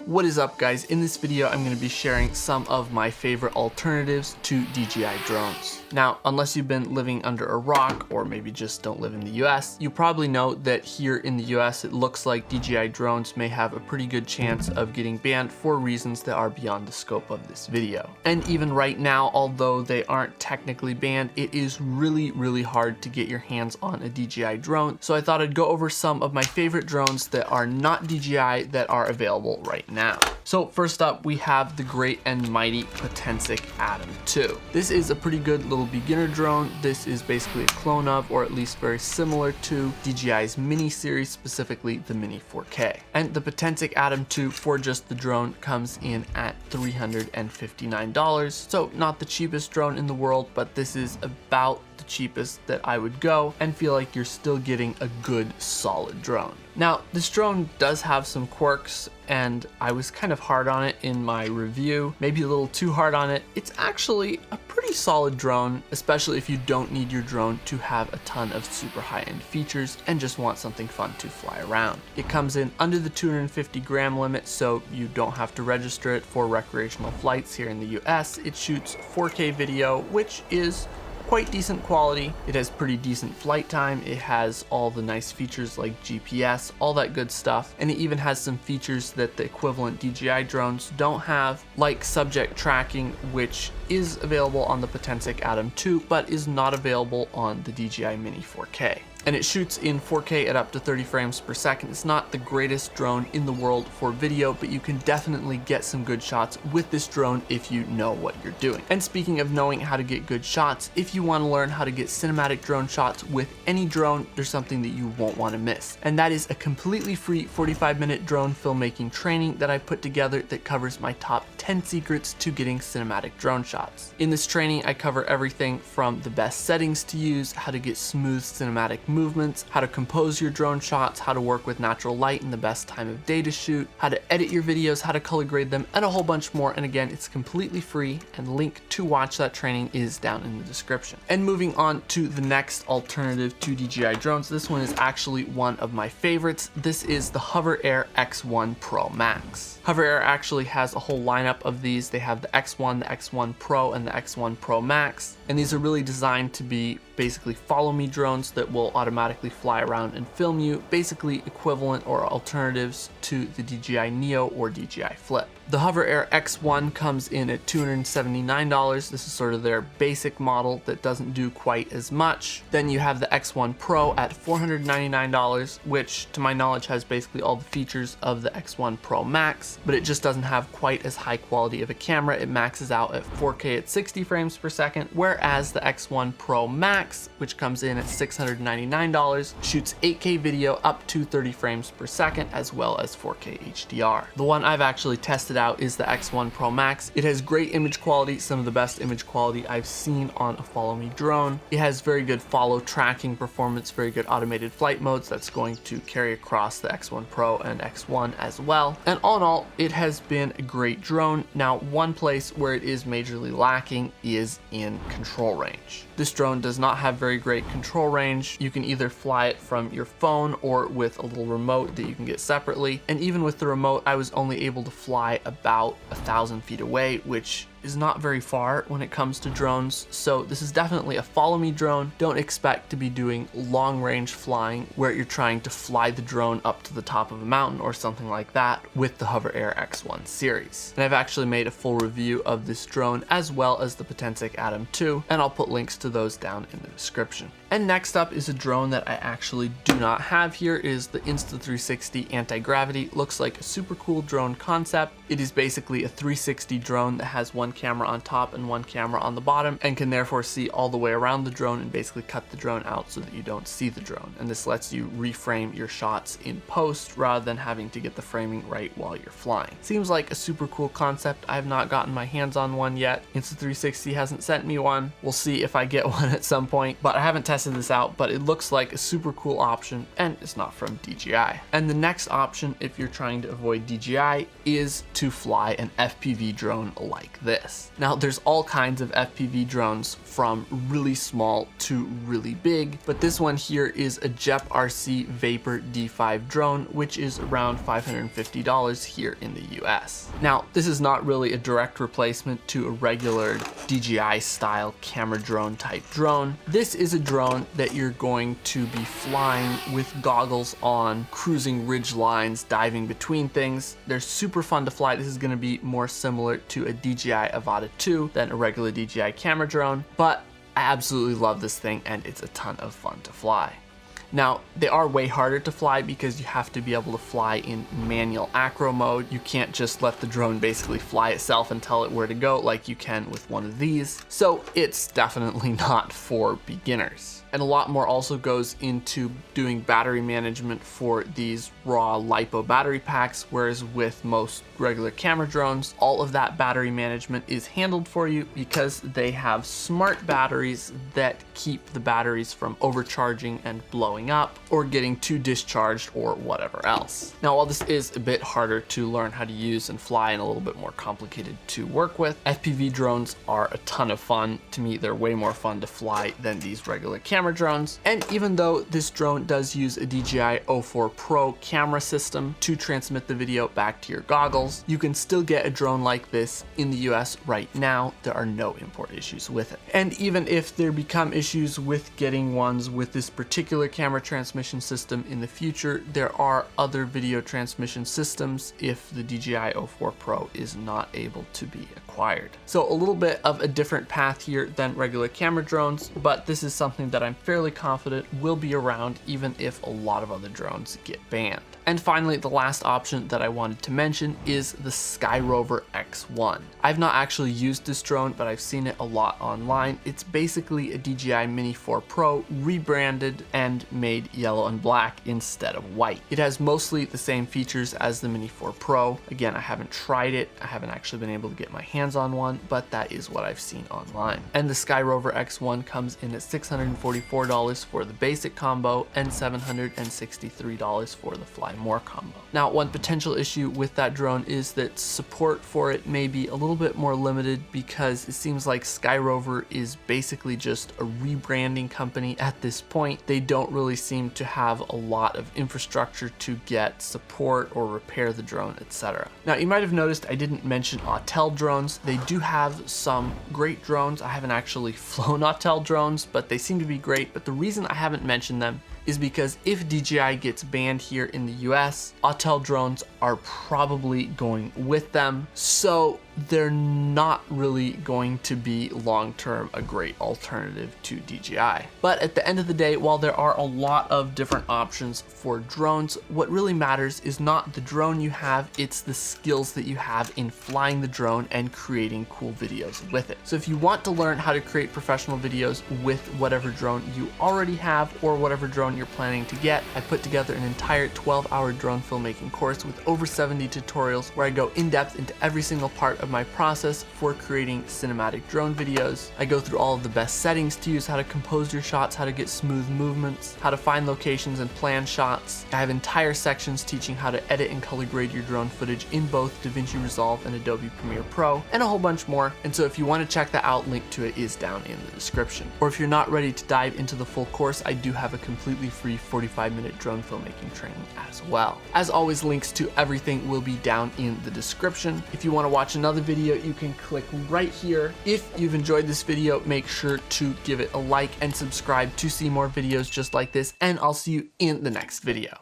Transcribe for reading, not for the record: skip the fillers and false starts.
What is up, guys? In this video I'm going to be sharing some of my favorite alternatives to DJI drones. Now, unless you've been living under a rock or maybe just don't live in the US, you probably know that here in the US it looks like DJI drones may have a pretty good chance of getting banned for reasons that are beyond the scope of this video. And even right now, although they aren't technically banned, it is really hard to get your hands on a DJI drone. So I thought I'd go over some of my favorite drones that are not DJI that are available right now. So first up, we have the great and mighty Potensic Atom 2. This is a pretty good little beginner drone. This is basically a clone of, or at least very similar to, DJI's Mini series, specifically the Mini 4K. And the Potensic Atom 2 for just the drone comes in at $359. So not the cheapest drone in the world, but this is about the cheapest that I would go and feel like you're still getting a good solid drone. Now, this drone does have some quirks, and I was kind of hard on it in my review, maybe a little too hard on it. It's actually a pretty solid drone, especially if you don't need your drone to have a ton of super high-end features and just want something fun to fly around. It comes in under the 250 gram limit, so you don't have to register it for recreational flights here in the US. It shoots 4K video, which is quite decent quality. It has pretty decent flight time. It has all the nice features like GPS, all that good stuff. And it even has some features that the equivalent DJI drones don't have, like subject tracking, which is available on the Potensic Atom 2, but is not available on the DJI Mini 4K. And it shoots in 4K at up to 30 frames per second. It's not the greatest drone in the world for video, but you can definitely get some good shots with this drone if you know what you're doing. And speaking of knowing how to get good shots, if you want to learn how to get cinematic drone shots with any drone, there's something that you won't want to miss. And that is a completely free 45-minute drone filmmaking training that I put together that covers my top 10 secrets to getting cinematic drone shots. In this training, I cover everything from the best settings to use, how to get smooth cinematic movements, how to compose your drone shots, how to work with natural light and the best time of day to shoot, how to edit your videos, how to color grade them, and a whole bunch more. And again, it's completely free, and the link to watch that training is down in the description. And moving on to the next alternative to DJI drones, this one is actually one of my favorites. This is the Hover Air X1 Pro Max. Hover Air actually has a whole lineup of these. They have the X1, the X1 Pro, and the X1 Pro Max. And these are really designed to be basically follow me drones that will automatically fly around and film you, basically equivalent or alternatives to the DJI Neo or DJI Flip. The Hover Air X1 comes in at $279. This is sort of their basic model that doesn't do quite as much. Then you have the X1 Pro at $499, which to my knowledge has basically all the features of the X1 Pro Max, but it just doesn't have quite as high quality of a camera. It maxes out at 4K at 60 frames per second, whereas the X1 Pro Max, which comes in at $699, shoots 8K video up to 30 frames per second, as well as 4K HDR. The one I've actually tested out is the X1 Pro Max. It has great image quality, some of the best image quality I've seen on a follow me drone. It has very good follow tracking performance, very good automated flight modes that's going to carry across the X1 Pro and X1 as well. And all in all, it has been a great drone. Now, one place where it is majorly lacking is in control range. This drone does not have very great control range. You can either fly it from your phone or with a little remote that you can get separately. And even with the remote, I was only able to fly about 1,000 feet away, which is not very far when it comes to drones. So this is definitely a follow me drone. Don't expect to be doing long range flying where you're trying to fly the drone up to the top of a mountain or something like that with the Hover Air X1 series. And I've actually made a full review of this drone as well as the Potensic Atom 2, and I'll put links to those down in the description. And next up is a drone that I actually do not have here. It is the Insta360 Anti-Gravity. Looks like a super cool drone concept. It is basically a 360 drone that has one camera on top and one camera on the bottom, and can therefore see all the way around the drone and basically cut the drone out so that you don't see the drone. And this lets you reframe your shots in post rather than having to get the framing right while you're flying. Seems like a super cool concept. I have not gotten my hands on one yet. Insta360 hasn't sent me one. We'll see if I get one at some point, but I haven't tested this out, but it looks like a super cool option, and it's not from DJI. And the next option, if you're trying to avoid DJI, is to fly an FPV drone like this. this. Now there's all kinds of FPV drones from really small to really big, but this one here is a JEP RC Vapor D5 drone, which is around $550 here in the US. Now this is not really a direct replacement to a regular DJI style camera drone type drone. This is a drone that you're going to be flying with goggles on, cruising ridge lines, diving between things. They're super fun to fly. This is going to be more similar to a DJI Avata 2 than a regular DJI camera drone, but I absolutely love this thing and it's a ton of fun to fly. Now, they are way harder to fly because you have to be able to fly in manual acro mode. You can't just let the drone basically fly itself and tell it where to go like you can with one of these. So it's definitely not for beginners. And a lot more also goes into doing battery management for these raw LiPo battery packs, whereas with most regular camera drones, all of that battery management is handled for you because they have smart batteries that keep the batteries from overcharging and blowing up or getting too discharged or whatever else. Now, while this is a bit harder to learn how to use and fly and a little bit more complicated to work with, FPV drones are a ton of fun. To me, they're way more fun to fly than these regular camera drones. And even though this drone does use a DJI O4 Pro camera system to transmit the video back to your goggles, you can still get a drone like this in the US right now. There are no import issues with it. And even if there become issues with getting ones with this particular camera transmission system in the future, there are other video transmission systems if the DJI O4 Pro is not able to be acquired. So a little bit of a different path here than regular camera drones, but this is something that I'm fairly confident will be around even if a lot of other drones get banned. And finally, the last option that I wanted to mention is the Skyrover X1. I've not actually used this drone, but I've seen it a lot online. It's basically a DJI Mini 4 Pro rebranded and made yellow and black instead of white. It has mostly the same features as the Mini 4 Pro. Again, I haven't tried it. I haven't actually been able to get my hands on one, but that is what I've seen online. And the Skyrover X1 comes in at $644 for the basic combo and $763 for the Fly More combo. Now, one potential issue with that drone is that support for it may be a little bit more limited because it seems like Skyrover is basically just a rebranding company at this point. They don't really seem to have a lot of infrastructure to get support or repair the drone, etc. Now, you might have noticed I didn't mention Autel drones. They do have some great drones. I haven't actually flown Autel drones, but they seem to be great. But the reason I haven't mentioned them is because if DJI gets banned here in the US, Autel drones are probably going with them. So they're not really going to be long-term a great alternative to DJI. But at the end of the day, while there are a lot of different options for drones, what really matters is not the drone you have, it's the skills that you have in flying the drone and creating cool videos with it. So if you want to learn how to create professional videos with whatever drone you already have or whatever drone you're planning to get, I put together an entire 12-hour drone filmmaking course with over 70 tutorials where I go in depth into every single part of my process for creating cinematic drone videos. I go through all of the best settings to use, how to compose your shots, how to get smooth movements, how to find locations and plan shots. I have entire sections teaching how to edit and color grade your drone footage in both DaVinci Resolve and Adobe Premiere Pro, and a whole bunch more. And so if you want to check that out, link to it is down in the description. Or if you're not ready to dive into the full course, I do have a completely free 45-minute drone filmmaking training as well. As always, links to everything will be down in the description. If you want to watch another video, you can click right here. If you've enjoyed this video, make sure to give it a like and subscribe to see more videos just like this, and I'll see you in the next video.